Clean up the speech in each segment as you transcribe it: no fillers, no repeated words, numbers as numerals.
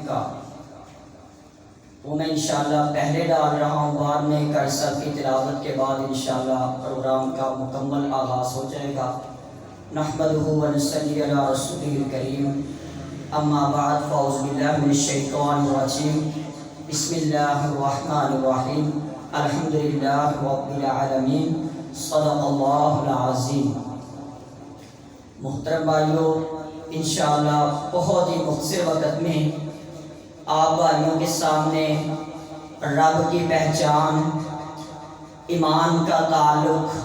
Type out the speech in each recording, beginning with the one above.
کا وہ میں انشاءاللہ پہلے ڈال رہا ہوں، بعد میں ایک عرصہ کی تلاوت کے بعد انشاءاللہ پروگرام کا مکمل آغاز ہو جائے گا۔ نحمدہ و نصلی علی رسولہ الکریم، اما بعد، فاعوذ باللہ من الشیطان الرجیم، بسم اللہ الرحمن الرحیم، الحمدللہ رب العالمین، صدق اللہ العظیم۔ محترم بھائیوں، انشاءاللہ بہت ہی مختصر وقت میں آپ بھائیوں کے سامنے رب کی پہچان، ایمان کا تعلق،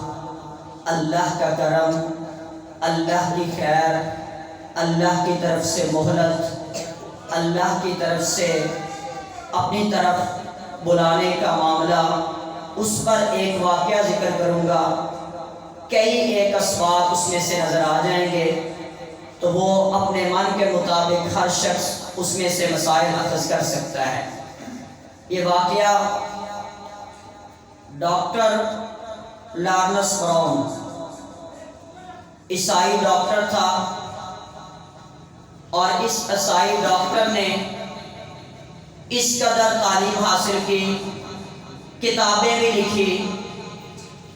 اللہ کا کرم، اللہ کی خیر، اللہ کی طرف سے مہلت، اللہ کی طرف سے اپنی طرف بلانے کا معاملہ، اس پر ایک واقعہ ذکر کروں گا۔ کئی ایک اسباب اس میں سے نظر آ جائیں گے، تو وہ اپنے من کے مطابق ہر شخص اس میں سے مسائل اخذ کر سکتا ہے۔ یہ واقعہ ڈاکٹر لارنس براؤن، عیسائی ڈاکٹر تھا، اور اس عیسائی ڈاکٹر نے اس قدر تعلیم حاصل کی، کتابیں بھی لکھی،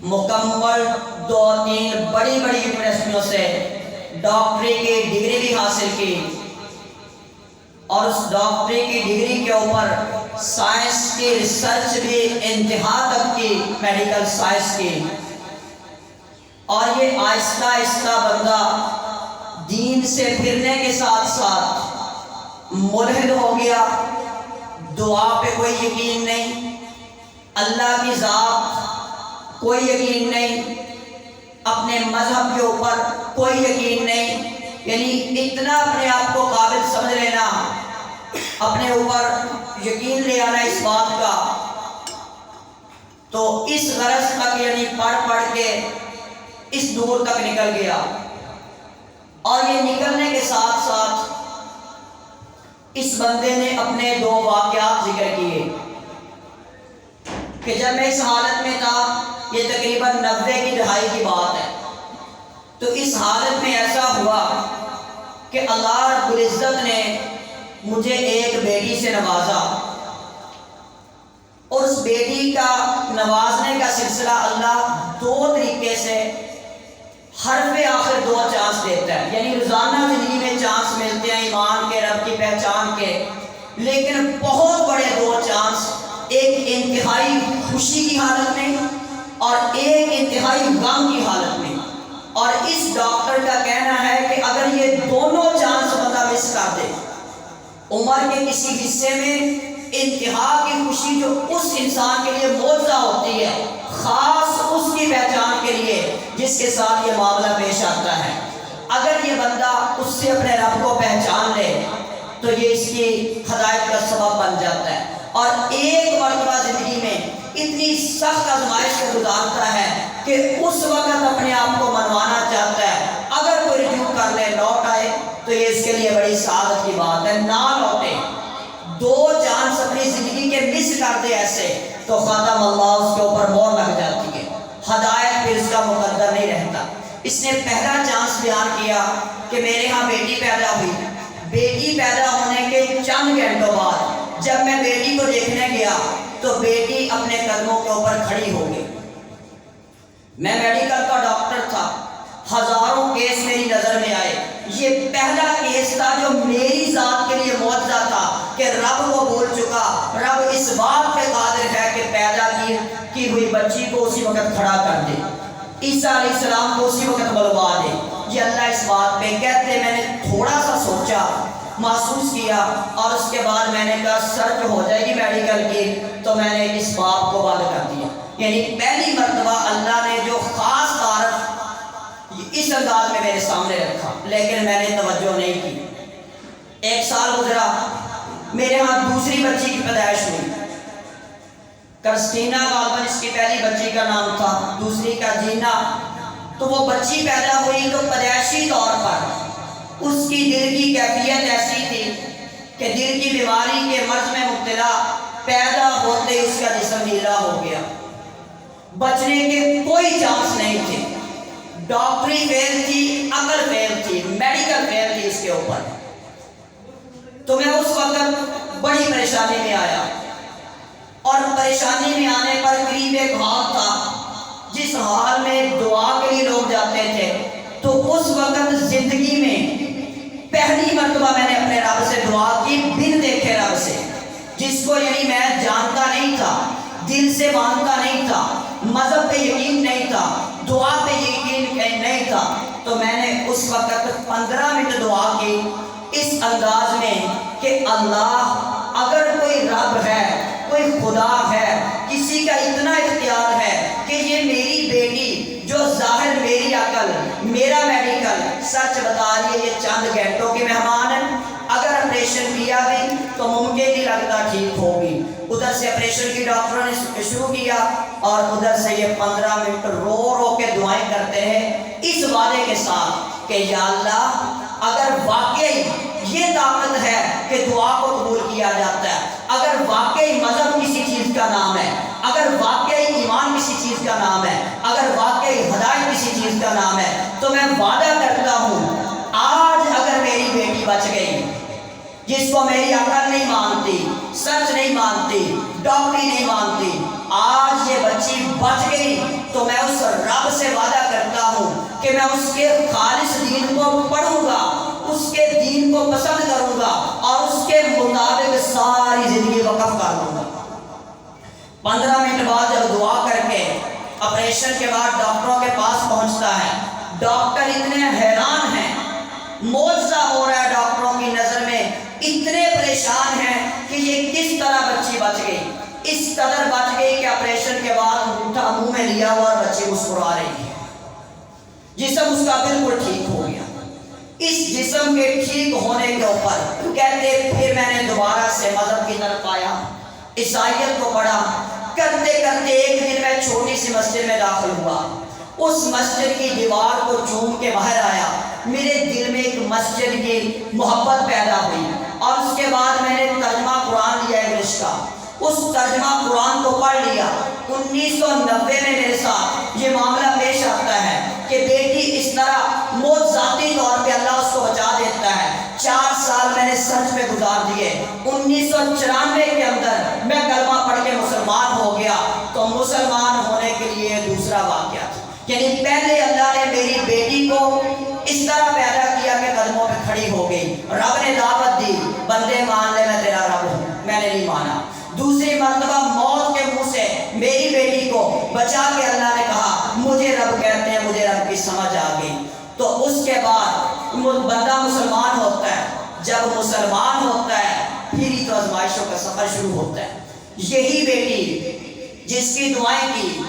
مکمل 2-3 بڑی بڑی یونیورسٹیوں سے ڈاکٹری کی ڈگری بھی حاصل کی، اور اس ڈاکٹری کی ڈگری کے اوپر سائنس کی ریسرچ بھی انتہا تک کی، میڈیکل سائنس کی۔ اور یہ آہستہ آہستہ بندہ دین سے پھرنے کے ساتھ ساتھ ملحد ہو گیا، دعا پہ کوئی یقین نہیں، اللہ کی ذات کوئی یقین نہیں، اپنے مذہب کے اوپر کوئی یقین نہیں، یعنی اتنا اپنے آپ کو قابل سمجھ لینا، اپنے اوپر یقین لے آنا اس بات کا، تو اس غرض تک یعنی پڑھ کے اس دور تک نکل گیا۔ اور یہ نکلنے کے ساتھ ساتھ اس بندے نے اپنے 2 واقعات ذکر کیے کہ جب میں اس حالت میں تھا، یہ تقریباً 90 کی دہائی کی بات ہے، تو اس حالت میں ایسا ہوا کہ اللہ رب العزت نے مجھے ایک بیٹی سے نوازا، اور اس بیٹی کا نوازنے کا سلسلہ اللہ 2 طریقے سے حرف آخر 2 چانس دیتا ہے، یعنی روزانہ زندگی میں چانس ملتے ہیں ایمان کے، رب کی پہچان کے، لیکن بہت بڑے 2 چانس، ایک انتہائی خوشی کی حالت میں اور ایک انتہائی غم کی حالت میں۔ اور اس ڈاکٹر کا کہنا ہے کہ اگر یہ دونوں چانس بندہ مس کر دے، عمر کے کسی حصے میں انتہا کی خوشی جو اس انسان کے لیے معجزہ ہوتی ہے، خاص اس کی پہچان کے لیے جس کے ساتھ یہ معاملہ پیش آتا ہے، اگر یہ بندہ اس سے اپنے رب کو پہچان لے تو یہ اس کی ہدایت کا سبب بن جاتا ہے۔ اور ایک مرتبہ زندگی میں اتنی سخت آزمائش سے گزارتا ہے کہ اس وقت اپنے آپ کو منوانا چاہتا ہے، اگر کوئی رجوع کر لے، لوٹ آئے، تو یہ اس کے لیے بڑی سعادت کی بات ہے۔ نہ لوٹے، 2 چانس اپنی زندگی کے مس کر دے ایسے، تو ختم، اللہ اس کے اوپر مہر لگ جاتی ہے، ہدایت پھر اس کا مقدر نہیں رہتا۔ اس نے پہلا چانس بیان کیا کہ میرے ہاں بیٹی پیدا ہوئی، بیٹی پیدا ہونے کے چند گھنٹوں بعد جب میں بیٹی کو دیکھنے گیا تو بیٹی اپنے قدموں کے اوپر کھڑی ہو گئی۔ میں میڈیکل کا ڈاکٹر تھا، ہزاروں کیس میری نظر میں آئے، یہ پہلا کیس تھا جو میری ذات کے لیے معجزہ تھا کہ رب کو بول چکا، رب اس بات پہ قادر ہے کہ پیدا کی ہوئی بچی کو اسی وقت کھڑا کر دے، عیسیٰ علیہ السلام کو اسی وقت بلوا دے۔ یہ اللہ اس بات پہ کہتے، میں نے تھوڑا سا سوچا، محسوس کیا، اور اس کے بعد میں نے کہا سرچ ہو جائے گی میڈیکل کی، تو میں نے اس بات کو بند کر دیا۔ یعنی پہلی مرتبہ اللہ نے جو خاص تعارف اس انداز میں میرے سامنے رکھا، لیکن میں نے توجہ نہیں کی۔ 1 سال گزرا، میرے ہاں دوسری بچی کی پیدائش ہوئی، کرسٹینا غالباً اس کی پہلی بچی کا نام تھا، دوسری کا جینا۔ تو وہ بچی پیدا ہوئی تو پیدائشی طور پر اس کی دل کی کیفیت ایسی تھی کہ دل کی بیماری کے مرض میں مبتلا، پیدا ہوتے اس کا جسم ڈھیلا ہو گیا، بچنے کے کوئی چانس نہیں تھے، ڈاکٹری فیل تھی، عقل فیل تھی، میڈیکل فیل تھی اس کے اوپر۔ تو میں اس وقت بڑی پریشانی میں آیا، اور پریشانی میں آنے پر قریب ایک حال تھا جس حال میں دعا کے لیے لوگ جاتے تھے. تو اس وقت زندگی میں پہلی مرتبہ میں نے اپنے رب سے دعا کی، بن دیکھے رب سے، جس کو یعنی میں جانتا نہیں تھا، دل سے مانتا نہیں تھا، مذہب پہ یقین نہیں تھا، دعا پہ یقین نہیں تھا. تو میں نے اس وقت 15 منٹ دعا کی اس انداز میں کہ اللہ، اگر کوئی رب ہے، کوئی خدا ہے، کسی کا اتنا اختیار ہے کہ یہ میری بیٹی جو ظاہر میری عقل، میرا میڈیکل سچ بتا رہی ہے، یہ چند گھنٹوں کے مہمان ہیں، اگر آپریشن کیا بھی تو ممکن نہیں لگتا ٹھیک ہوگی. ادھر سے آپریشن کی ڈاکٹروں نے شروع کیا، اور ادھر سے یہ 15 منٹ رو رو کے دعائیں کرتے ہیں اس وعدے کے ساتھ کہ یا اللہ، اگر واقعی یہ طاقت ہے کہ دعا کو قبول کیا جاتا ہے، اگر واقعی مذہب کسی چیز کا نام ہے، اگر واقعی ایمان کسی چیز کا نام ہے، اگر واقعی ہدایت کسی چیز کا نام ہے، تو میں وعدہ کرتا ہوں آج اگر میری بیٹی بچ گئی، جس کو میری عقل نہیں مانتی، سچ نہیں مانتی، ڈاکٹری نہیں مانتی، آج یہ بچی بچ گئی، تو میں اس رب سے وعدہ کرتا ہوں کہ میں اس کے خالص دین کو پڑھوں گا، اس کے دین کو پسند کروں گا، اور اس کے مطابق ساری زندگی وقف کر دوں گا. 15 منٹ بعد جب دعا کر کے آپریشن کے بعد ڈاکٹروں کے پاس پہنچتا ہے، ڈاکٹر اتنے حیران ہیں، معجزہ ہو رہا ہے ڈاکٹروں کی نظر میں، اتنے پریشان ہیں کہ یہ کس طرح بچی بچ گئی. اس قدر بچ گئی کہ آپریشن کے بعد انگوٹھا منہ میں لیا ہوا اور بچی مسکرا رہی ہے، جسم اس کا بالکل ٹھیک ہو گیا. اس جسم کے ٹھیک ہونے کے اوپر کہتے پھر میں نے دوبارہ سے مذہب کی طرف آیا، عیسائیت کو پڑھا، کرتے کرتے ایک دن میں چھوٹی سی مسجد میں داخل ہوا. اس مسجد کی دیوار کو چوم کے باہر آیا، میرے دل میں ایک مسجد کی محبت پیدا ہوئی، اور اس کے بعد میں نے ترجمہ قرآن لیا انگلش کا، اس ترجمہ قرآن کو پڑھ لیا. 1990 میں میرے ساتھ یہ معاملہ پیش آتا ہے کہ بیٹی اس طرح معجزاتی طور پہ اللہ اس کو بچا دیتا ہے. 4 سال میں نے سچ میں گزار دیے. 1994 کے اندر میں کلمہ پڑھ کے مسلمان ہو گیا. تو مسلمان ہونے کے لیے دوسرا واقعہ تھا، یعنی پہلے اللہ نے میری بیٹی کو اس طرح پیدا کیا کہ قدموں پہ کھڑی ہو گئی، رب نے دعوت دی، بندے مان لے میں تیرا رب ہوں، میں نے نہیں مانا. دوسری مرتبہ موت کے منہ سے میری بیٹی کو بچا کے اللہ نے کہا مجھے رب کہتے ہیں، مجھے رب کی سمجھ آ گئی. تو اس کے بعد بندہ مسلمان ہوتا ہے، جب مسلمان ہوتا ہے پھر ہی تو آزمائشوں کا سفر شروع ہوتا ہے. یہی بیٹی جس کی دعائیں کی،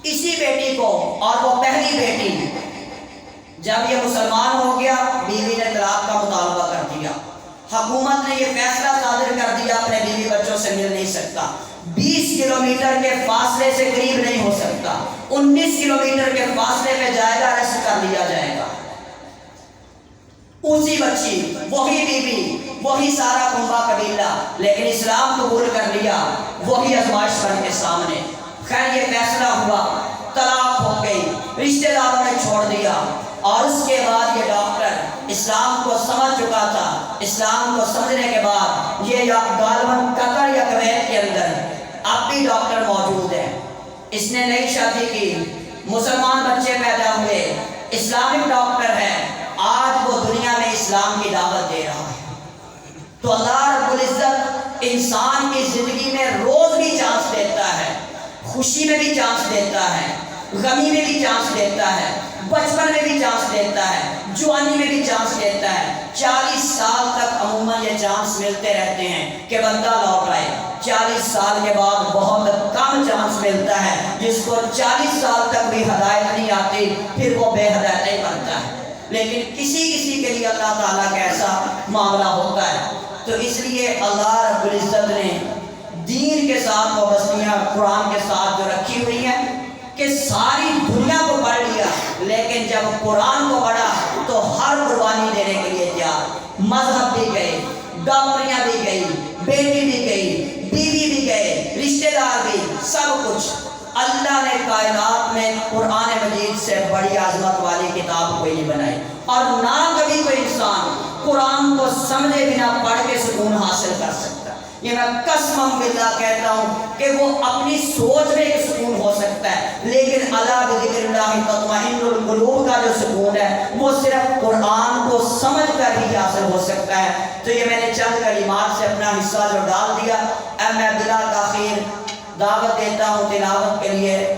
اسی بیٹی کو، اور وہ پہلی بیٹی، جب یہ مسلمان ہو گیا بیوی نے طلاق کا مطالبہ کر دیا. حکومت نے یہ فیصلہ صادر کر دیا اپنے بیوی بچوں سے مل نہیں سکتا، 20 کلومیٹر کے فاصلے سے قریب نہیں ہو سکتا، 19 کلومیٹر کے فاصلے پہ جائے گا، ارسٹ کر لیا جائے گا. اسی بچی، وہی بیوی، وہی سارا کنبہ قبیلہ، لیکن اسلام قبول کر لیا، وہی آزمائش بن کے سامنے. خیر یہ فیصلہ ہوا، طلاق ہو گئی، رشتہ داروں نے چھوڑ دیا. اور اس کے بعد یہ ڈاکٹر اسلام کو سمجھ چکا تھا. اسلام کو سمجھنے کے بعد یہ غالباً قطر یا کویت کے اندر اب بھی ڈاکٹر موجود ہے. اس نے نئی شادی کی، مسلمان بچے پیدا ہوئے، اسلامک ڈاکٹر ہے، آج وہ دنیا میں اسلام کی دعوت دے رہا ہے. تو اللہ رب العزت انسان کی زندگی میں روز بھی چانس دیتا ہے، خوشی میں بھی چانس دیتا ہے، غمی میں بھی چانس دیتا ہے، بچپن میں بھی چانس دیتا ہے، جوانی میں بھی چانس دیتا ہے. 40 سال تک عموماً یہ چانس ملتے رہتے ہیں کہ بندہ لوٹ آئے. 40 سال کے بعد بہت کم چانس ملتا ہے. جس کو 40 سال تک بھی ہدایت نہیں آتی پھر وہ بے ہدایت ہی بنتا ہے. لیکن کسی کے لیے اللہ تعالیٰ کا ایسا معاملہ ہوتا ہے. تو اس لیے اللہ رب العزت نے دین کے ساتھ وابستگیاں قرآن کے ساتھ جو رکھی ہوئی ہیں کہ ساری دنیا کو پڑھ لیا، لیکن جب قرآن کو پڑھا تو ہر قربانی دینے کے لیے تیار. مذہب بھی گئے، ڈاکٹریاں بھی گئی، بیٹی بھی گئی، بیوی بھی گئے، رشتہ دار بھی، سب کچھ. اللہ نے کائنات میں قرآن مجید سے بڑی عظمت والی کتاب کوئی نہیں بنائی، اور نہ کبھی کوئی انسان قرآن کو سمجھے بنا پڑھ کے سکون حاصل کر سکتا ہے۔ یہ میں قسم باللہ کہتا ہوں کہ وہ اپنی سوچ میں ایک سکون ہو سکتا ہے، لیکن الا بذکر اللہ تطمئن القلوب کا جو سکون ہے وہ صرف قرآن کو سمجھ کر ہی حاصل ہو سکتا ہے۔ تو یہ میں نے چند کلمات سے اپنا حصہ جو ڈال دیا، اب میں بلا تاخیر دعوت دیتا ہوں تلاوت کے لیے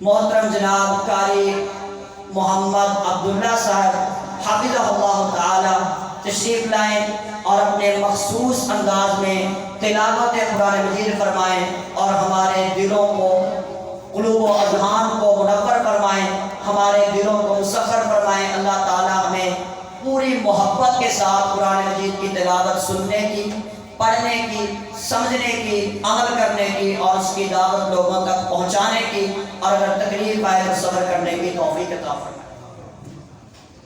محترم جناب قاری محمد عبداللہ صاحب حفظہ اللہ تعالی تشریف لائیں اور اپنے مخصوص انداز میں تلاوت قرآن مجید فرمائیں اور ہمارے دلوں کو، قلوب و اذہان کو منور فرمائیں، ہمارے دلوں کو مسخر فرمائیں۔ اللہ تعالی ہمیں پوری محبت کے ساتھ قرآن مجید کی تلاوت سننے کی، پڑھنے کی، سمجھنے کی، عمل کرنے کی اور اس کی دعوت لوگوں تک پہنچانے کی، اور اگر تکلیف آئے تو صبر کرنے کی توفیق عطا فرمائے۔